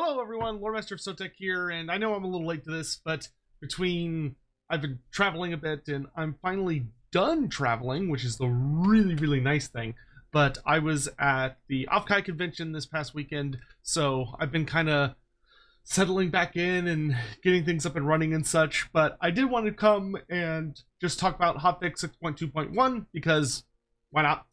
Hello everyone, Loremaster of Sotek here, and I know I'm a little late to this, but I've been traveling a bit, and I'm finally done traveling, which is the really nice thing. But I was at the Offkai convention this past weekend, so I've been kind of settling back in and getting things up and running and such, but I did want to come and just talk about Hotfix 6.2.1, because why not?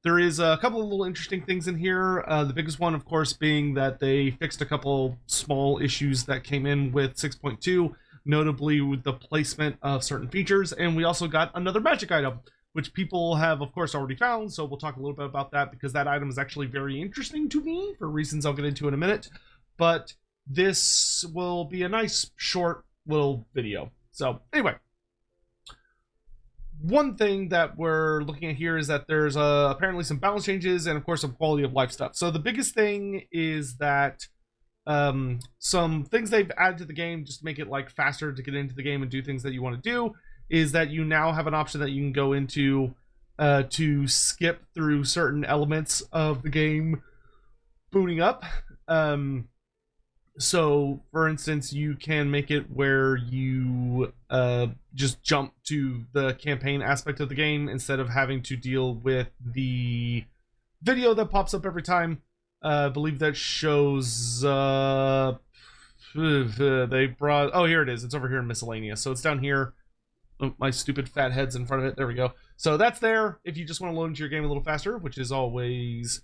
There is a couple of little interesting things in here. The biggest one, of course, being that they fixed a couple small issues that came in with 6.2, notably with the placement of certain features, and we also got another magic item, which people have, of course, already found, so we'll talk a little bit about that, because that item is actually very interesting to me, for reasons I'll get into in a minute. But this will be a nice, short little video. So, anyway. One thing that we're looking at here is that there's apparently some balance changes and, of course, some quality of life stuff. So the biggest thing is that some things they've added to the game just to make it like faster to get into the game and do things that you want to do is that you now have an option that you can go into to skip through certain elements of the game booting up. So, for instance, you can make it where you just jump to the campaign aspect of the game instead of having to deal with the video that pops up every time. I believe that shows... they brought... Oh, here it is. It's over here in miscellaneous. So it's down here. Oh, my stupid fat head's in front of it. There we go. So that's there if you just want to load into your game a little faster, which is always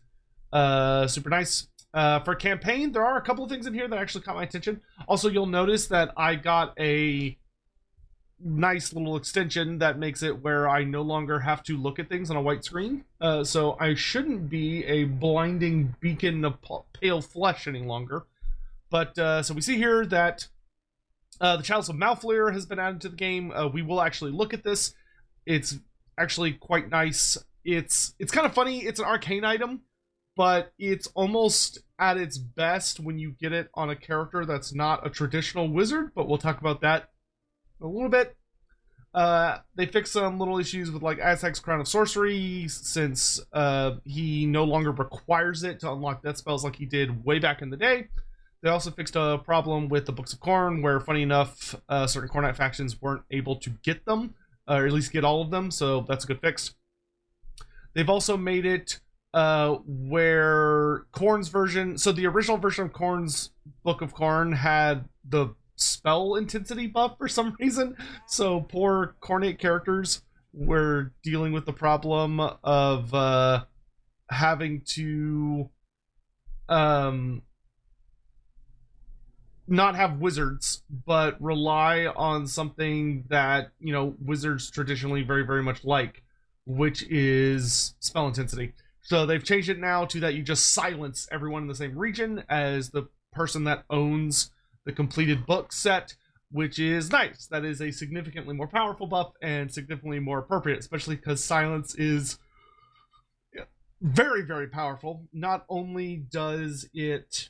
super nice. For campaign, there are a couple of things in here that actually caught my attention. Also, you'll notice that I got a nice little extension that makes it where I no longer have to look at things on a white screen. So I shouldn't be a blinding beacon of pale flesh any longer. But, so we see here that the Chalice of Malfleur has been added to the game. We will actually look at this. It's actually quite nice. It's kind of funny. It's an arcane item, but it's almost at its best when you get it on a character that's not a traditional wizard, but we'll talk about that a little bit. They fixed some little issues with like Aztec's Crown of Sorcery, since he no longer requires it to unlock death spells like he did way back in the day. They also fixed a problem with the Books of Khorne, where, funny enough, certain Khornite factions weren't able to get them, or at least get all of them, so that's a good fix. They've also made it where Khorne's version, so the original version of Khorne's Book of Khorne had the spell intensity buff for some reason, so poor Khornate characters were dealing with the problem of having to not have wizards, but rely on something that, you know, wizards traditionally very much like, which is spell intensity. So they've changed it now to that you just silence everyone in the same region as the person that owns the completed book set, which is nice. That is a significantly more powerful buff and significantly more appropriate, especially because silence is very powerful. Not only does it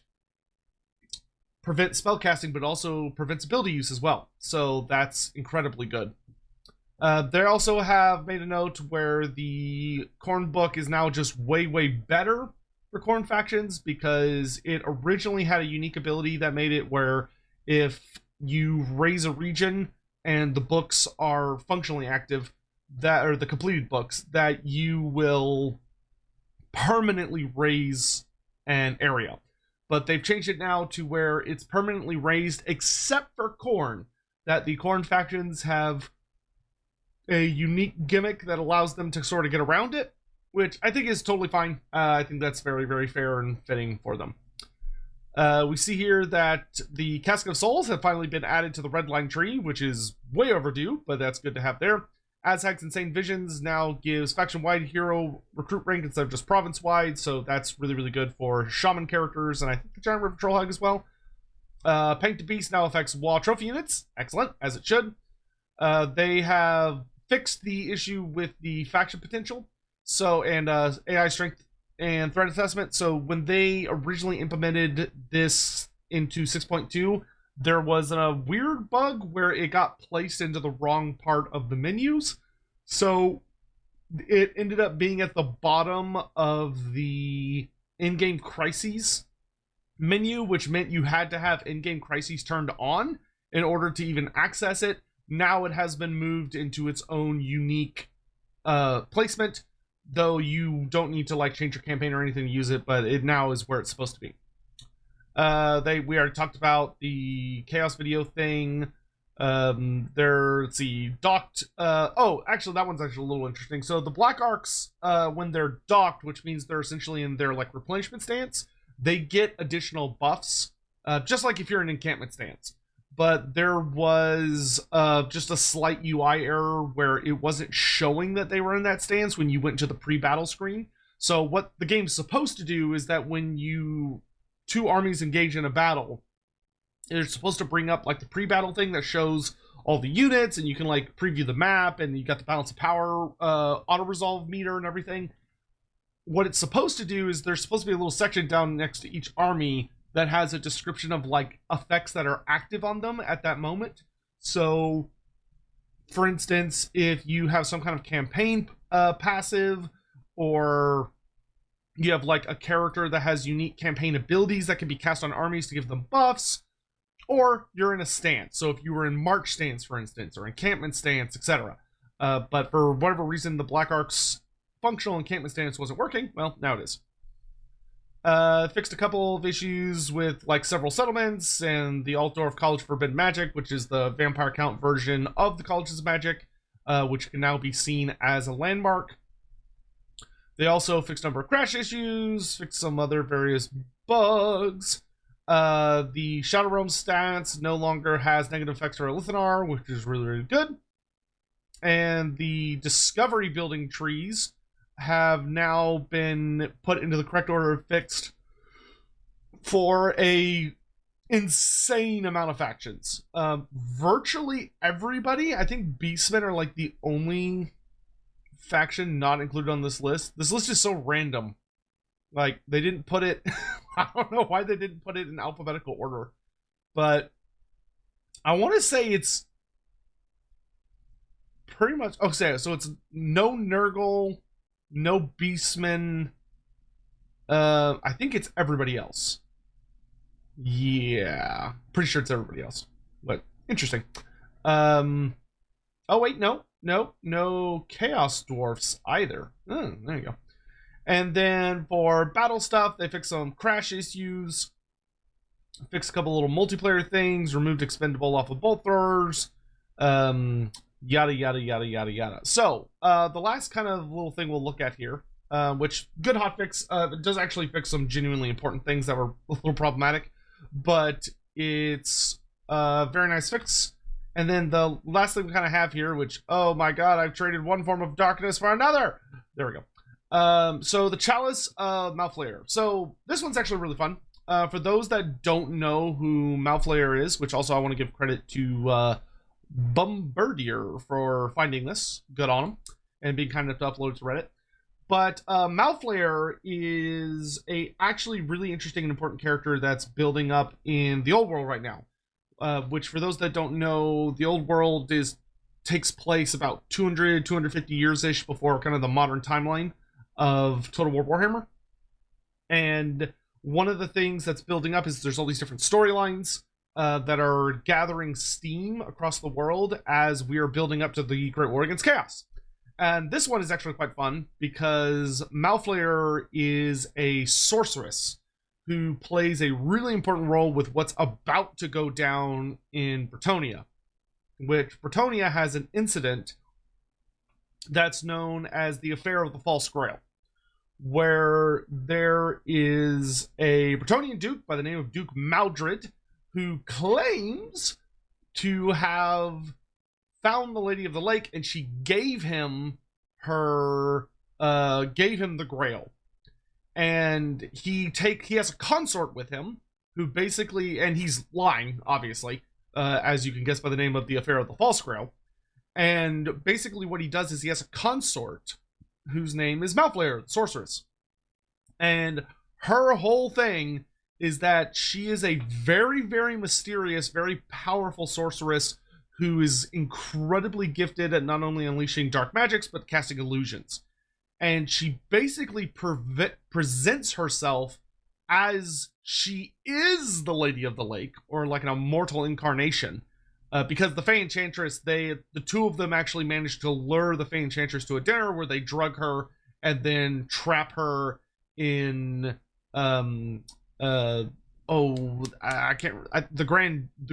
prevent spellcasting, but also prevents ability use as well. So that's incredibly good. They also have made a note where the Khorne book is now just way better for Khorne factions, because it originally had a unique ability that made it where if you raise a region and the books are functionally active, that or the completed books, that you will permanently raise an area. But they've changed it now to where it's permanently raised except for Khorne, that the Khorne factions have a unique gimmick that allows them to sort of get around it, which I think is totally fine. I think that's very fair and fitting for them. We see here that the Casket of Souls have finally been added to the Red Line tree, which is way overdue, but that's good to have there. Aztec's Insane Visions now gives faction-wide hero recruit rank instead of just province-wide, so that's really good for shaman characters, and I think the Giant River Trollhog as well. Paint Beast now affects Wall Trophy units. Excellent, as it should. They have fixed the issue with the faction potential, so, and AI strength and threat assessment. So when they originally implemented this into 6.2, there was a weird bug where it got placed into the wrong part of the menus. So it ended up being at the bottom of the in-game crises menu, which meant you had to have in-game crises turned on in order to even access it. Now it has been moved into its own unique placement, though you don't need to like change your campaign or anything to use it, but it now is where it's supposed to be. We already talked about the chaos video thing. Let's see, docked. Actually, that one's actually a little interesting. So the Black Arcs, when they're docked, which means they're essentially in their like replenishment stance, they get additional buffs, just like if you're in encampment stance. But there was just a slight UI error where it wasn't showing that they were in that stance when you went to the pre-battle screen. So what the game's supposed to do is that when two armies engage in a battle, they're supposed to bring up like the pre-battle thing that shows all the units, and you can like preview the map, and you got the balance of power auto-resolve meter and everything. What it's supposed to do is there's supposed to be a little section down next to each army that has a description of like effects that are active on them at that moment. So for instance, if you have some kind of campaign passive, or you have like a character that has unique campaign abilities that can be cast on armies to give them buffs, or you're in a stance. So if you were in march stance, for instance, or encampment stance, etc. But for whatever reason, the Black Arc's functional encampment stance wasn't working, well, now it is. Fixed a couple of issues with like several settlements and the Altdorf College of Forbidden Magic, which is the Vampire Count version of the Colleges of Magic, which can now be seen as a landmark. They also fixed a number of crash issues, fixed some other various bugs. The Shadow Realm stats no longer has negative effects for Elithanar, which is really, really good. And the Discovery building trees have now been put into the correct order of fixed for a insane amount of factions. Virtually everybody, I think Beastmen are like the only faction not included on this list. This list is so random. Like, they didn't put it I don't know why they didn't put it in alphabetical order, but I want to say it's pretty much okay. So it's no Nurgle, no Beastmen. I think it's everybody else. Yeah, pretty sure it's everybody else. But interesting. Oh wait, no Chaos Dwarfs either. There you go. And then for battle stuff, they fixed some crash issues, fixed a couple little multiplayer things, removed expendable off of bolt throwers, yada yada yada yada yada. So the last kind of little thing we'll look at here, which good hotfix, does actually fix some genuinely important things that were a little problematic, but it's a very nice fix. And then the last thing we kind of have here, which, oh my god, I've traded one form of darkness for another. There we go. So the Chalice Malfleur. So this one's actually really fun. For those that don't know who Malfleur is, which also I want to give credit to Bombardier for finding this. Good on him. And being kind enough to upload it to Reddit. But Malfleur is a actually really interesting and important character that's building up in the old world right now. Which, for those that don't know, the old world takes place about 200, 250 years-ish before kind of the modern timeline of Total War Warhammer. And one of the things that's building up is there's all these different storylines that are gathering steam across the world as we are building up to the Great War Against Chaos. And this one is actually quite fun because Malfleur is a sorceress who plays a really important role with what's about to go down in Bretonnia, which Bretonnia has an incident that's known as the Affair of the False Grail, where there is a Bretonnian duke by the name of Duke Maldred who claims to have found the Lady of the Lake, and she gave him the Grail. And he has a consort with him who basically, and he's lying, obviously, as you can guess by the name of the Affair of the False Grail. And basically what he does is he has a consort whose name is Malfleur, the sorceress. And her whole thing is that she is a very, very mysterious, very powerful sorceress who is incredibly gifted at not only unleashing dark magics, but casting illusions. And she basically presents herself as she is the Lady of the Lake, or like an immortal incarnation. Because the Fey Enchantress, the two of them actually managed to lure the Fey Enchantress to a dinner where they drug her and then trap her in the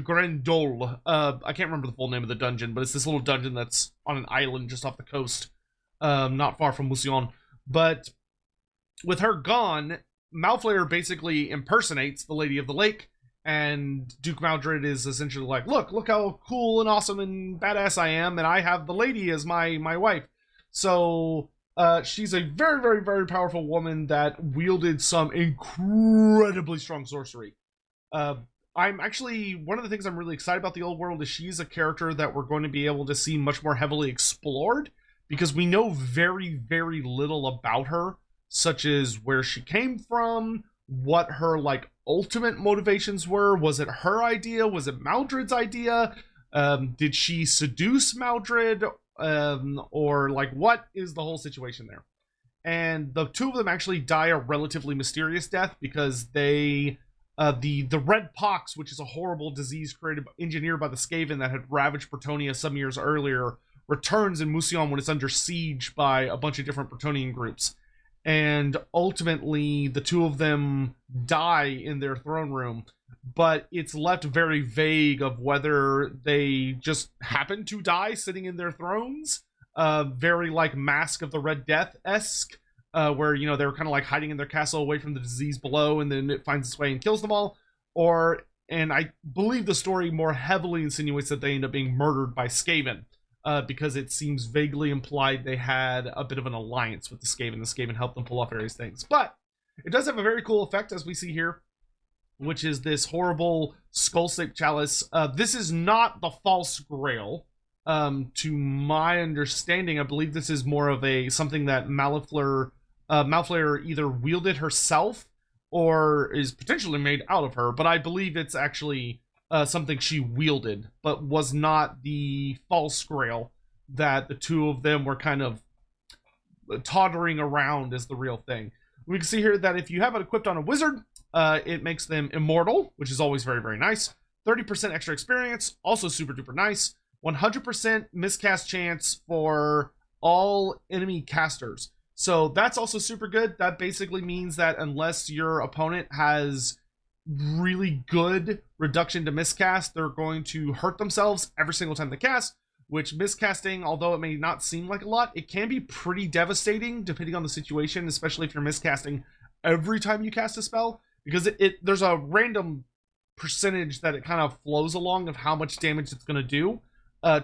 Grand Dole. I can't remember the full name of the dungeon, but it's this little dungeon that's on an island just off the coast, not far from Mousillon. But with her gone, Malfleur basically impersonates the Lady of the Lake, and Duke Maldred is essentially like, look how cool and awesome and badass I am, and I have the lady as my wife. So she's a very, very, very powerful woman that wielded some incredibly strong sorcery. I'm actually, one of the things I'm really excited about the old world is she's a character that we're going to be able to see much more heavily explored, because we know very, very little about her, such as where she came from, what her like ultimate motivations were. Was it her idea? Was it Maldred's idea? Did she seduce Maldred? Or like, what is the whole situation there? And the two of them actually die a relatively mysterious death, because they the red pox, which is a horrible disease engineered by the Skaven that had ravaged Bretonnia some years earlier, returns in Mousillon when it's under siege by a bunch of different Bretonian groups. And ultimately, the two of them die in their throne room, but it's left very vague of whether they just happen to die sitting in their thrones, very like Mask of the Red Death-esque, where, you know, they were kind of like hiding in their castle away from the disease below, and then it finds its way and kills them all. Or, and I believe the story more heavily insinuates that they end up being murdered by Skaven. Because it seems vaguely implied they had a bit of an alliance with the Skaven. The Skaven helped them pull off various things. But it does have a very cool effect, as we see here, which is this horrible skull-shaped chalice. This is not the false grail. To my understanding, I believe this is more of something that Malfleur either wielded herself or is potentially made out of her. But I believe it's actually something she wielded, but was not the false grail that the two of them were kind of tottering around as the real thing. We can see here that if you have it equipped on a wizard, it makes them immortal, which is always very, very nice. 30% extra experience, also super duper nice. 100% miscast chance for all enemy casters. So that's also super good. That basically means that unless your opponent has really good reduction to miscast, they're going to hurt themselves every single time they cast, which miscasting, although it may not seem like a lot, it can be pretty devastating depending on the situation, especially if you're miscasting every time you cast a spell, because there's a random percentage that it kind of flows along of how much damage it's going to do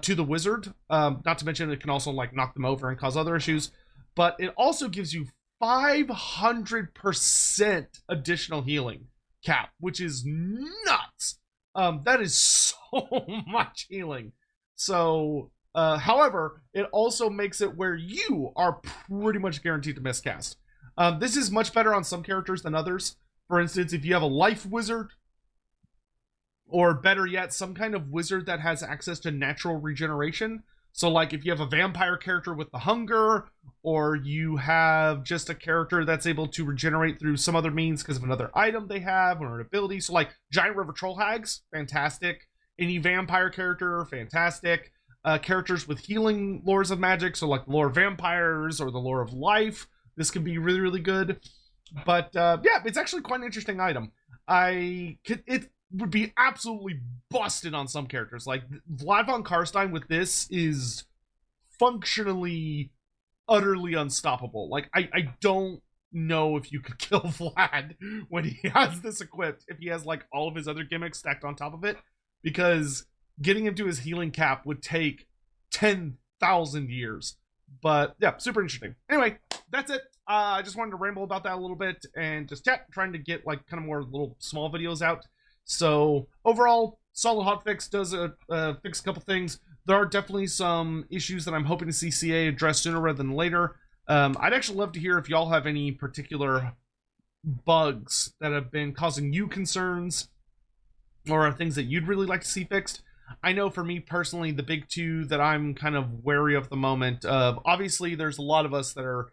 to the wizard. Not to mention it can also like knock them over and cause other issues, but it also gives you 500% additional healing cap, which is nuts. That is so much healing. So, however, it also makes it where you are pretty much guaranteed to miscast. This is much better on some characters than others. For instance, if you have a life wizard, or better yet, some kind of wizard that has access to natural regeneration. So like if you have a vampire character with the hunger, or you have just a character that's able to regenerate through some other means because of another item they have or an ability. So like Giant River Troll Hags, fantastic. Any vampire character, fantastic. Characters with healing lores of magic, so like the lore of vampires or the lore of life, this can be really, really good. But yeah, it's actually quite an interesting item. It would be absolutely busted on some characters. Like Vlad von Karstein with this is functionally utterly unstoppable. Like I don't know if you could kill Vlad when he has this equipped, if he has like all of his other gimmicks stacked on top of it, because getting him to his healing cap would take 10,000 years. But yeah, super interesting. Anyway, that's it. I just wanted to ramble about that a little bit and just chat, trying to get like kind of more little small videos out. So overall, solid hotfix, does fix a couple things. There are definitely some issues that I'm hoping to see CA address sooner rather than later. I'd actually love to hear if y'all have any particular bugs that have been causing you concerns, or things that you'd really like to see fixed. I know for me personally, the big two that I'm kind of wary of at the moment, obviously there's a lot of us that are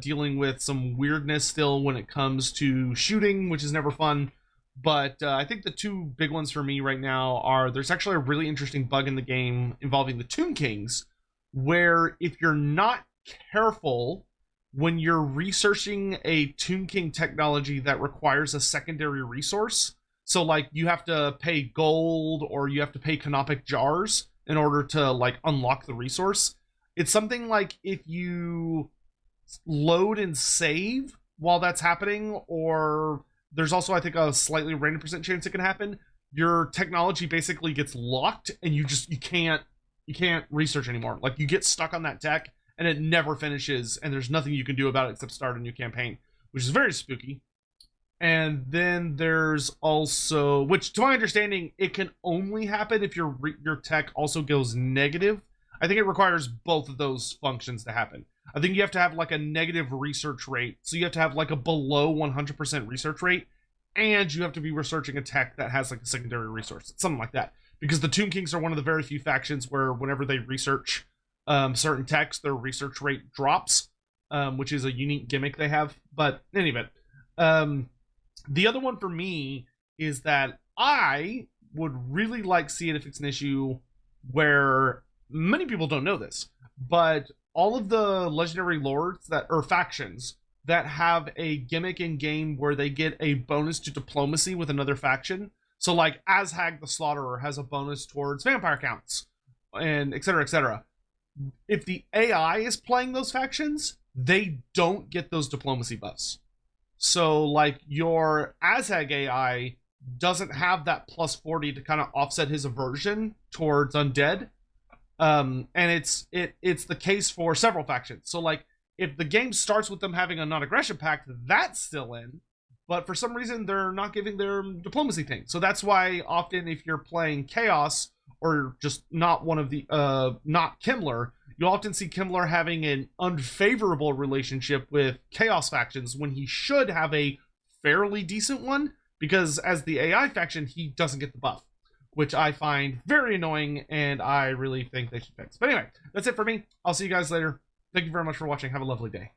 dealing with some weirdness still when it comes to shooting, which is never fun. But I think the two big ones for me right now are there's actually a really interesting bug in the game involving the Tomb Kings, where if you're not careful when you're researching a Tomb King technology that requires a secondary resource, so like you have to pay gold or you have to pay canopic jars in order to like unlock the resource. It's something like if you load and save while that's happening, or there's also I think a slightly random percent chance it can happen, your technology basically gets locked and you can't research anymore. Like you get stuck on that tech and it never finishes and there's nothing you can do about it except start a new campaign, which is very spooky. And then there's also, which to my understanding it can only happen if your tech also goes negative. I think it requires both of those functions to happen. I think you have to have like a negative research rate. So you have to have like a below 100% research rate, and you have to be researching a tech that has like a secondary resource, something like that. Because the Tomb Kings are one of the very few factions where whenever they research certain techs, their research rate drops, which is a unique gimmick they have. But in any event, the other one for me is that I would really like to see it fix an issue where many people don't know this, but all of the legendary lords that or factions that have a gimmick in game where they get a bonus to diplomacy with another faction. So like Azhag the Slaughterer has a bonus towards vampire counts and etc etc. If the AI is playing those factions, they don't get those diplomacy buffs. So like your Azhag AI doesn't have that plus 40 to kind of offset his aversion towards undead. And it's the case for several factions. So like if the game starts with them having a non-aggression pact, that's still in, but for some reason they're not giving their diplomacy thing. So that's why often if you're playing Chaos or just not one of the not Kimmler, you'll often see Kimmler having an unfavorable relationship with Chaos factions when he should have a fairly decent one, because as the AI faction he doesn't get the buff, which I find very annoying and I really think they should fix. But anyway, that's it for me. I'll see you guys later. Thank you very much for watching. Have a lovely day.